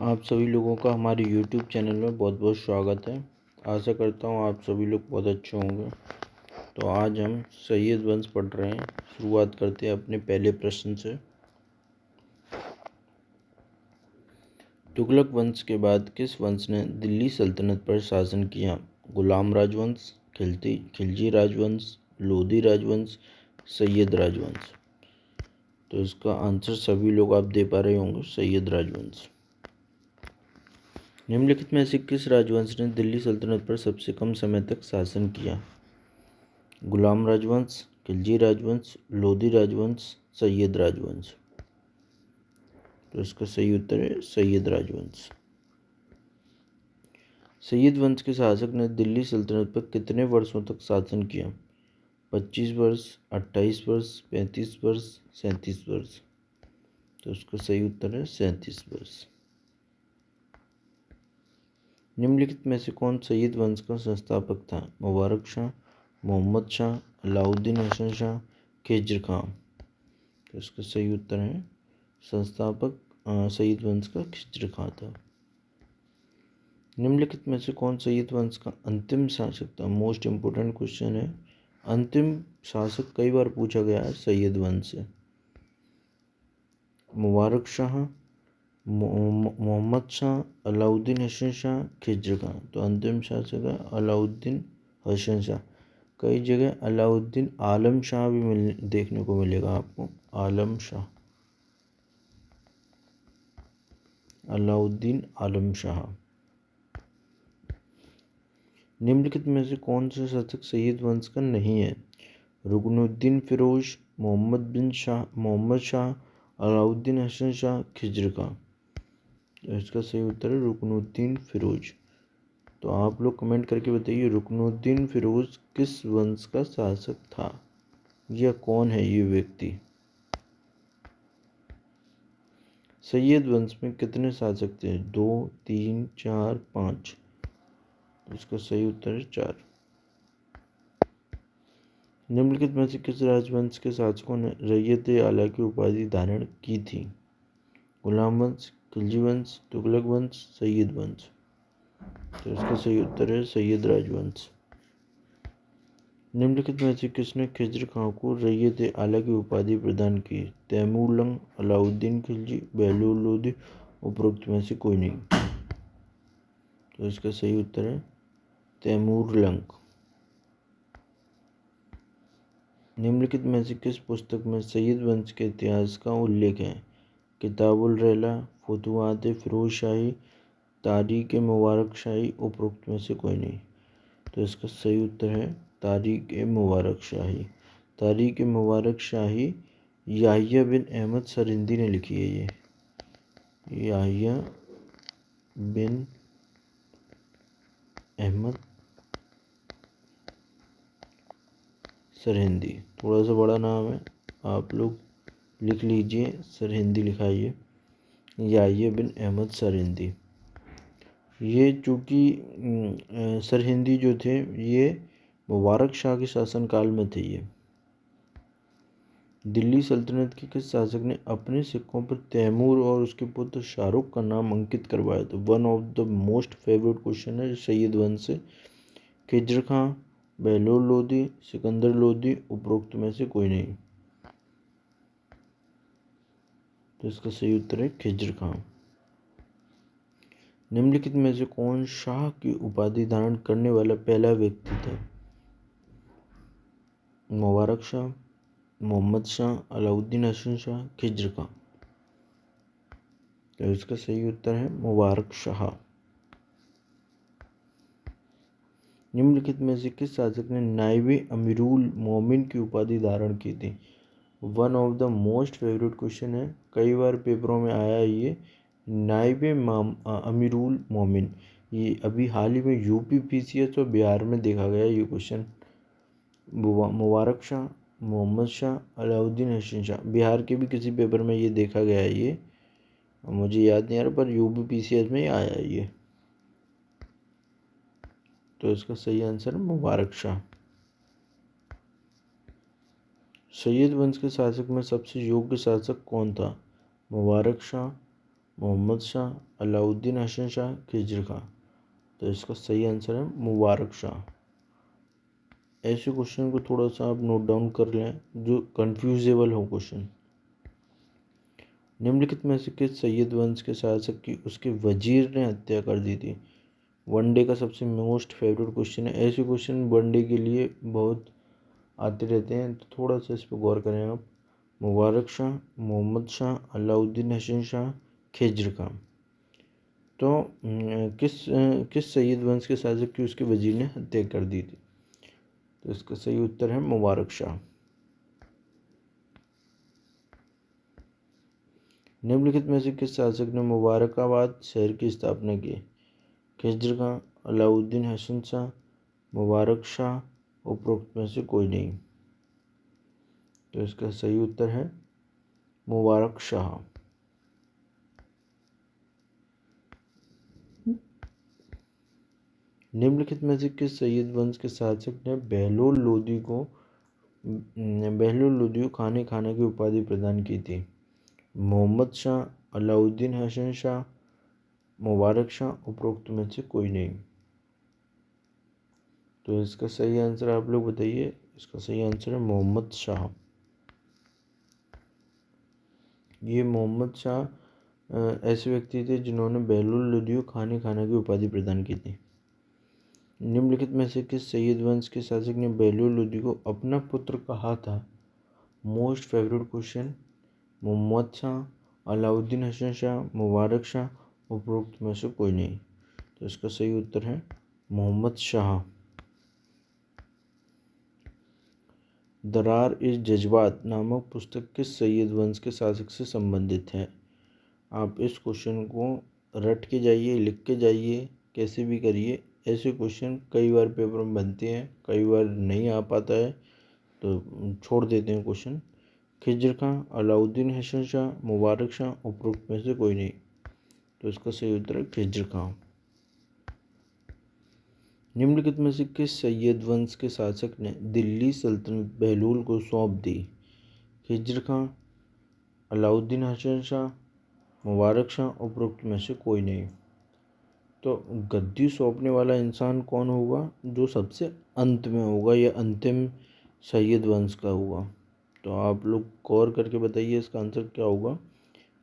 आप सभी लोगों का हमारे YouTube चैनल में बहुत बहुत स्वागत है। आशा करता हूँ आप सभी लोग बहुत अच्छे होंगे। तो आज हम सैयद वंश पढ़ रहे हैं। शुरुआत करते हैं अपने पहले प्रश्न से। तुगलक वंश के बाद किस वंश ने दिल्ली सल्तनत पर शासन किया? गुलाम राजवंश, खिलजी राजवंश, लोधी राजवंश, सैयद राजवंश। तो इसका आंसर सभी लोग आप दे पा रहे होंगे, सैयद राजवंश। निम्नलिखित में से किस राजवंश ने दिल्ली सल्तनत पर सबसे कम समय तक शासन किया? गुलाम राजवंश, खिलजी राजवंश, लोधी राजवंश, सैयद राजवंश। तो इसका सही उत्तर है सैयद राजवंश। सैयद वंश के शासक ने दिल्ली सल्तनत पर कितने वर्षों तक शासन किया? 25 वर्ष, 28 वर्ष, 35 वर्ष, 37 वर्ष। तो इसका सही उत्तर है 37 वर्ष। निम्नलिखित में से कौन सैयद वंश का संस्थापक था? मुबारक शाह, मोहम्मद शाह, अलाउद्दीन हसन शाह, खिज्र खां। तो इसका सही उत्तर है संस्थापक सैयद वंश का खिज्र खां था। निम्नलिखित में से कौन सैयद वंश का अंतिम शासक था? मोस्ट इम्पोर्टेंट क्वेश्चन है। अंतिम शासक कई बार पूछा गया है सैयद वंश से। मुबारक शाह, मोहम्मद शाह, अलाउद्दीन हसन शाह, खिज्र खां। तो अंतिम शासक है अलाउद्दीन हसन शाह। कई जगह अलाउद्दीन आलम शाह भी देखने को मिलेगा आपको। आलम शाह, अलाउद्दीन आलम शाह। निम्नलिखित में से कौन सा शासक सैयद वंश का नहीं है? रुकनुद्दीन फिरोज, मोहम्मद शाह, अलाउद्दीन हसन शाह, खिज्र खां। इसका सही उत्तर है रुकनुद्दीन फिरोज। तो आप लोग कमेंट करके बताइए रुकनुद्दीन फिरोज किस वंश का शासक था? यह कौन है ये व्यक्ति? सैयद वंश में कितने शासक थे? 2, 3, 4, 5। इसका सही उत्तर है 4। निम्नलिखित में से किस राजवंश के शासकों ने रैयत आला की उपाधि धारण की थी? गुलाम वंश, खिलजी वंश, तुगलक वंश, सैयद वंश। तो इसका सही उत्तर है सैयद राजवंश। निम्नलिखित में से किसने खिज्र खां को रैयत आला की उपाधि प्रदान की? तैमूर लंग, अलाउद्दीन खिलजी, बहलोल लोधी। उपरोक्त में से कोई नहीं। तो इसका सही उत्तर है तैमूर लंग। निम्नलिखित में से किस पुस्तक में सैयद वंश के इतिहास का उल्लेख है? किताबुल रहला, फुतुहात फिरोज शाही, तारीख मुबारक शाही। उपरोक्त में से कोई नहीं। तो इसका सही उत्तर है तारीख मुबारक शाही। तारीख मुबारक शाही याहिया बिन अहमद सरिंदी ने लिखी है। ये याहिया बिन अहमद सरहिंदी। थोड़ा सा बड़ा नाम है, आप लोग लिख लीजिए, सरहिंदी लिखाइए। याहिया बिन अहमद सरहिंदी। ये चूँकि सरहिंदी जो थे ये मुबारक शाह के शासनकाल में थे। ये दिल्ली सल्तनत के किस शासक ने अपने सिक्कों पर तैमूर और उसके पुत्र शाहरुख का नाम अंकित करवाया? तो one of the most favourite question है सैयद वंश से। खिज्र खां, बहलोल लोधी, सिकंदर लोधी। उपरोक्त में से कोई नहीं। तो इसका सही उत्तर है खिज्र खां। निम्नलिखित में से कौन शाह की उपाधि धारण करने वाला पहला व्यक्ति था? मुबारक शाह, मोहम्मद शाह, अलाउद्दीन हसन शाह, खिज्र खां। तो इसका सही उत्तर है मुबारक शाह। निम्नलिखित में से किस शासक ने नायब अमीरुल मोमिन की उपाधि धारण की थी? One of the most favourite question है, कई बार पेपरों में आया है ये। नायब अमीरुल मोमिन, ये अभी हाल ही में यूपी पीसीएस और बिहार में देखा गया ये क्वेश्चन। मुबारक शाह, मोहम्मद शाह, अलाउद्दीन हसन शाह। बिहार के भी किसी पेपर में ये देखा गया है ये, मुझे याद नहीं आ रहा, पर यूपी पीसीएस में आया है ये। तो इसका सही आंसर है मुबारक शाह। सैयद वंश के शासक में सबसे योग्य शासक कौन था? मुबारक शाह, मोहम्मद शाह, अलाउद्दीन हसन शाह, खिज्र खां। तो इसका सही आंसर है मुबारक शाह। ऐसे क्वेश्चन को थोड़ा सा आप नोट डाउन कर लें जो कंफ्यूजेबल हो क्वेश्चन। निम्नलिखित में से किस सैयद वंश के शासक की उसके वजीर ने हत्या कर दी थी? वनडे का सबसे मोस्ट फेवरेट क्वेश्चन है। ऐसे क्वेश्चन वनडे के लिए बहुत आते रहते हैं, तो थोड़ा सा इस पर गौर करें आप। मुबारक शाह, मोहम्मद शाह, अलाउद्दीन हसन शाह, खिज्र खां। तो किस सैयद वंश के शासक की उसके वजीर ने हत्या कर दी थी? तो इसका सही उत्तर है मुबारक शाह। निम्नलिखित में से किस शासक ने मुबारकाबाद शहर की स्थापना की? खिज्र खां, अलाउद्दीन हसन शाह, मुबारक शाह, उपरोक्त में से कोई नहीं। तो इसका सही उत्तर है मुबारक शाह। निम्नलिखित में से किस सैयद वंश के शासक ने बहलोल लोदी को खाने खाने की उपाधि प्रदान की थी? मोहम्मद शाह, अलाउद्दीन हसन शाह, मुबारक शाह, उपरोक्त में से कोई नहीं। तो इसका सही आंसर आप लोग बताइए। इसका सही आंसर है मोहम्मद शाह। ये मोहम्मद शाह ऐसे व्यक्ति थे जिन्होंने बहलोल लोदी को खाने खाने की उपाधि प्रदान की थी। निम्नलिखित में से किस सैयद वंश के शासक ने बहलोल लोदी को अपना पुत्र कहा था? Most favourite question. Mohammad Shah, Alauddin Hasan Shah, Mubarak Shah, उपरोक्त में से कोई नहीं। तो इसका सही उत्तर है मोहम्मद शाह। दरार इस जज्बात नामक पुस्तक किस सैयद वंश के शासक से संबंधित है? आप इस क्वेश्चन को रट के जाइए, लिख के जाइए, कैसे भी करिए। ऐसे क्वेश्चन कई बार पेपर में बनते हैं, कई बार नहीं आ पाता है तो छोड़ देते हैं क्वेश्चन। खिज्र खां, अलाउद्दीन हसन शाह, मुबारक शाह, उपरोक्त में से कोई नहीं। तो इसका सही उत्तर है खिज्र खां। निम्नलिखित में से किस सैयद वंश के शासक ने दिल्ली सल्तनत बहलोल को सौंप दी? खिज्र खां, अलाउद्दीन हसन शाह, मुबारक शाह, उपरोक्त में से कोई नहीं। तो गद्दी सौंपने वाला इंसान कौन होगा? जो सबसे अंत में होगा या अंतिम सैयद वंश का होगा। तो आप लोग गौर करके बताइए इसका आंसर क्या होगा।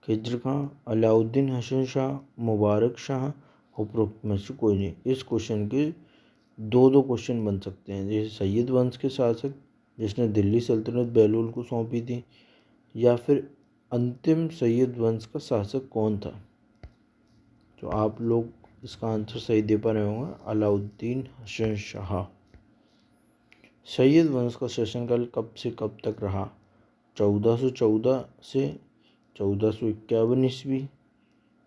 खिज्र खां, अलाउद्दीन हसन शाह, मुबारक शाह, उपरोक्त में से कोई नहीं। इस क्वेश्चन के दो क्वेश्चन बन सकते हैं, जैसे सैयद वंश के शासक जिसने दिल्ली सल्तनत बहलोल को सौंपी थी, या फिर अंतिम सैयद वंश का शासक कौन था। तो आप लोग इसका आंसर सही दे पा रहे होंगे, अलाउद्दीन हसन शाह। सैयद वंश का शासनकाल कब से कब तक रहा? 1414 से 1451 ईस्वी,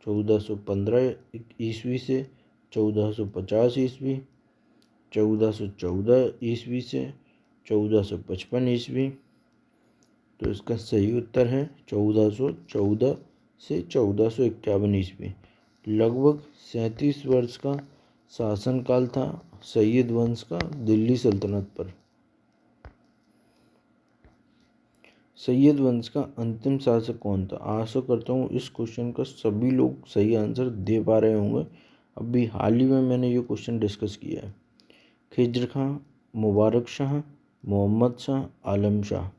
1415 ईस्वी से 1450 ईस्वी, 1414 ईस्वी से 1455 ईस्वी। तो इसका सही उत्तर है 1414 से 1451 ईस्वी। लगभग 37 वर्ष का शासनकाल था सैयद वंश का दिल्ली सल्तनत पर। सैयद वंश का अंतिम शासक कौन था? आशा करता हूँ इस क्वेश्चन का सभी लोग सही आंसर दे पा रहे होंगे। अभी हाल ही में मैंने ये क्वेश्चन डिस्कस किया है। खिज्र खां, मुबारक शाह, मोहम्मद शाह, आलम शाह।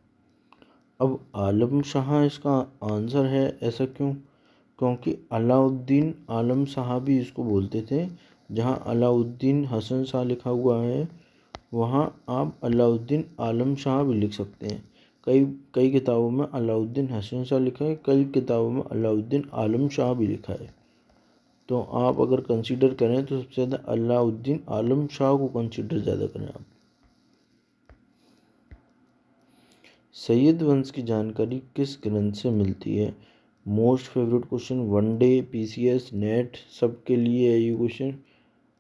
अब आलम शाह इसका आंसर है, ऐसा क्यों? क्योंकि अलाउद्दीन आलम शाह भी इसको बोलते थे। जहाँ अलाउद्दीन हसन शाह लिखा हुआ है वहाँ आप अलाउद्दीन आलम शाह भी लिख सकते हैं। कई कई किताबों में अलाउद्दीन हसन शाह लिखा है, कई किताबों में अलाउद्दीन आलम शाह भी लिखा है। तो आप अगर कंसीडर करें तो सबसे ज़्यादा अलाउद्दीन आलम शाह को कंसीडर ज़्यादा करें आप। सैयद वंश की जानकारी किस ग्रंथ से मिलती है? Most favourite question, one day, PCS, net सबके लिए है ये क्वेश्चन।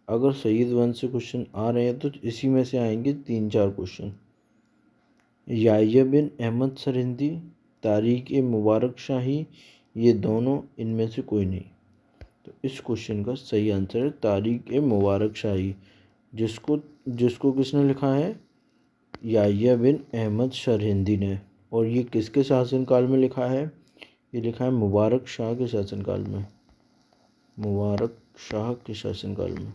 अगर सैयद वंश से क्वेश्चन आ रहे हैं तो इसी में से आएंगे 3-4 क्वेश्चन। याह्या बिन अहमद सरहिंदी, तारिक ए मुबारक शाही, ये दोनों इनमें से कोई नहीं। तो इस क्वेश्चन का सही आंसर है तारिक ए मुबारक शाही। जिसको किसने लिखा है? याह्या बिन अहमद सरहिंदी ने। और ये किसके शासनकाल में लिखा है? ये लिखा है मुबारक शाह के शासनकाल में। मुबारक शाह के शासनकाल में।